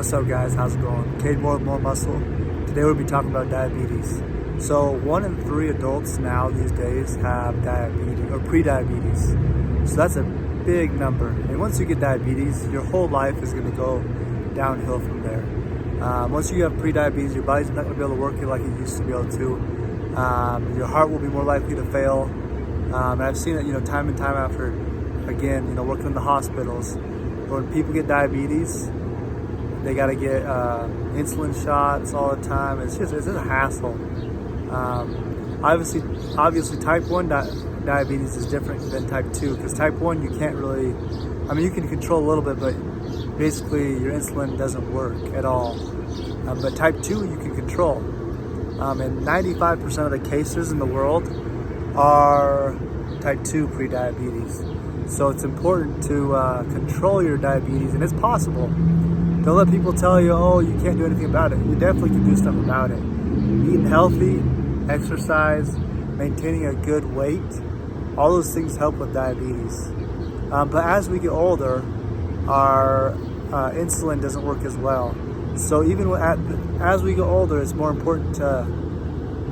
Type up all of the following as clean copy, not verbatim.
What's up, guys? How's it going? Cade Moore with More Muscle. Today we'll be talking about diabetes. So 1 in 3 adults now these days have diabetes or pre-diabetes. So that's a big number. And once you get diabetes, your whole life is going to go downhill from there. Once you have pre-diabetes, your body's not going to be able to work it like it used to be able to. Your heart will be more likely to fail. And I've seen it, time and time after, again, working in the hospitals. When people get diabetes, they got to get insulin shots all the time. It's just a hassle. Obviously, type 1 diabetes is different than type 2, because type 1 you can't really, you can control a little bit, but basically your insulin doesn't work at all. But type 2 you can control. And 95% of the cases in the world are type 2 pre-diabetes. So it's important to control your diabetes, and it's possible. Don't let people tell you, oh, you can't do anything about it. You definitely can do stuff about it. Eating healthy, exercise, maintaining a good weight, all those things help with diabetes. But as we get older, our insulin doesn't work as well. So even as we get older, it's more important to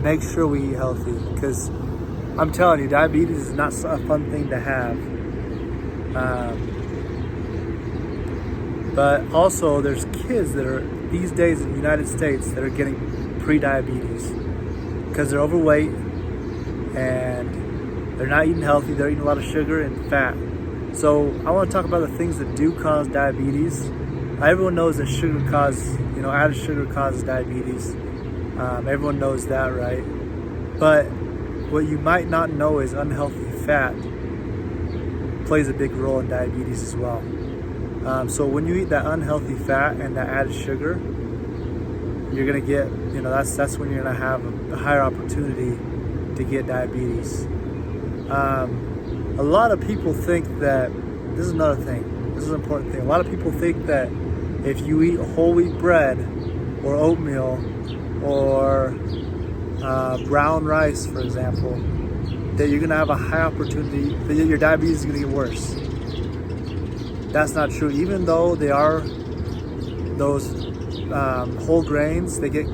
make sure we eat healthy, because I'm telling you, diabetes is not a fun thing to have. But also there's kids that are these days in the United States that are getting pre-diabetes because they're overweight and they're not eating healthy. They're eating a lot of sugar and fat. So I want to talk about the things that do cause diabetes. Everyone knows that added sugar causes diabetes. Everyone knows that, right? But what you might not know is unhealthy fat plays a big role in diabetes as well. So when you eat that unhealthy fat and that added sugar, you're gonna get, that's when you're gonna have a higher opportunity to get diabetes. A lot of people think that, this is another thing, this is an important thing. A lot of people think that if you eat whole wheat bread or oatmeal or brown rice, for example, that you're gonna have a high opportunity, that your diabetes is gonna get worse. That's not true. Even though they are those whole grains, they get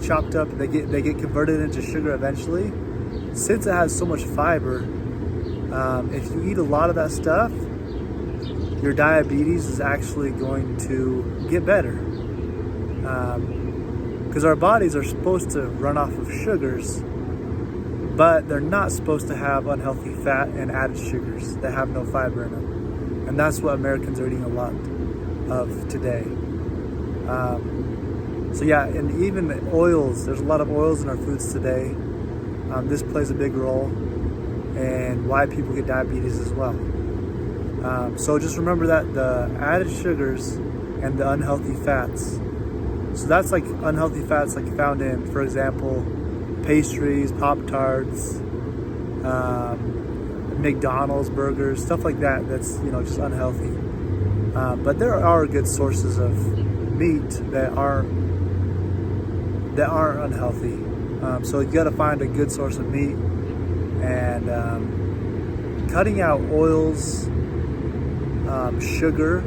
chopped up, they get converted into sugar eventually. Since it has so much fiber, if you eat a lot of that stuff, your diabetes is actually going to get better. Because our bodies are supposed to run off of sugars, but they're not supposed to have unhealthy fat and added sugars that have no fiber in them. And that's what Americans are eating a lot of today. And even oils, there's a lot of oils in our foods today. This plays a big role in why people get diabetes as well. So just remember that the added sugars and the unhealthy fats. So that's like unhealthy fats like found in, for example, pastries, Pop-Tarts, McDonald's burgers, stuff like that. That's just unhealthy. But there are good sources of meat that aren't unhealthy. So you got to find a good source of meat, and cutting out oils, sugar,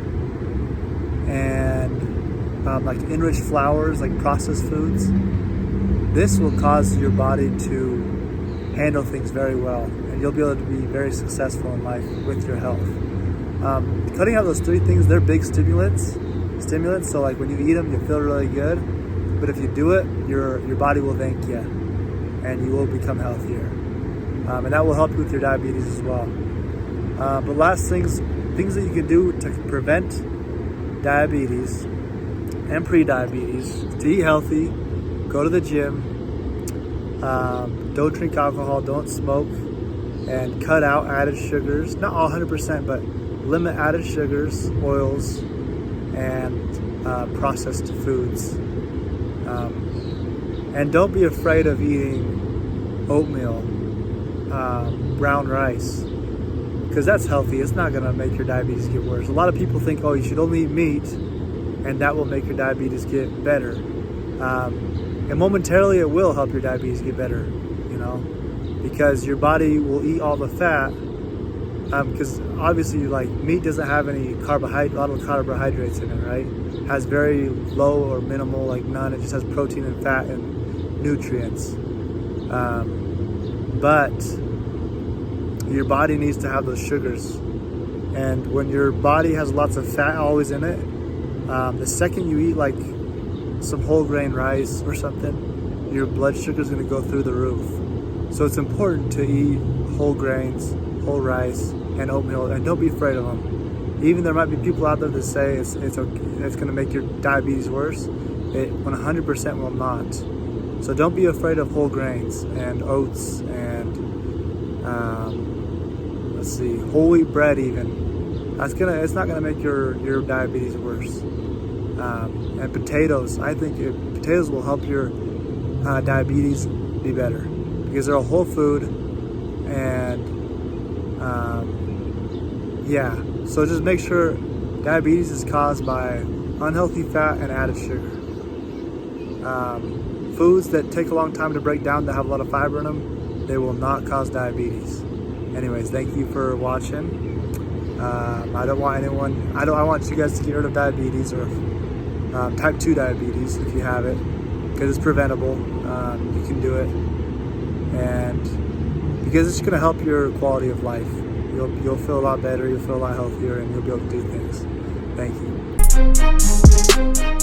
and like enriched flours, like processed foods. This will cause your body to handle things very well, and you'll be able to be very successful in life with your health. Cutting out those 3 things, they're big stimulants. So like when you eat them, you feel really good. But if you do it, your body will thank you, and you will become healthier. And that will help you with your diabetes as well. But last things that you can do to prevent diabetes and pre-diabetes: to eat healthy, go to the gym, don't drink alcohol, don't smoke, and cut out added sugars. Not all 100%, but limit added sugars, oils, and processed foods. And don't be afraid of eating oatmeal, brown rice, because that's healthy. It's not going to make your diabetes get worse. A lot of people think, oh, you should only eat meat, and that will make your diabetes get better. And momentarily it will help your diabetes get better, because your body will eat all the fat because obviously, like, meat doesn't have any a lot of carbohydrates in it, right? It has very low or minimal, like none. It just has protein and fat and nutrients. But your body needs to have those sugars, and when your body has lots of fat always in it, the second you eat like some whole grain rice or something, your blood sugar is going to go through the roof. So it's important to eat whole grains, whole rice, and oatmeal, and don't be afraid of them. Even there might be people out there that say it's going to make your diabetes worse. It 100% will not. So don't be afraid of whole grains and oats and whole wheat bread. Even it's not gonna make your diabetes worse. And potatoes, I think potatoes will help your diabetes be better because they're a whole food. And so just make sure diabetes is caused by unhealthy fat and added sugar. Foods that take a long time to break down, that have a lot of fiber in them, they will not cause diabetes. Anyways, thank you for watching. I want you guys to get rid of diabetes, or type 2 diabetes if you have it, because it's preventable. You can do it, and because it's going to help your quality of life. You'll feel a lot better, you'll feel a lot healthier, and you'll be able to do things. Thank you.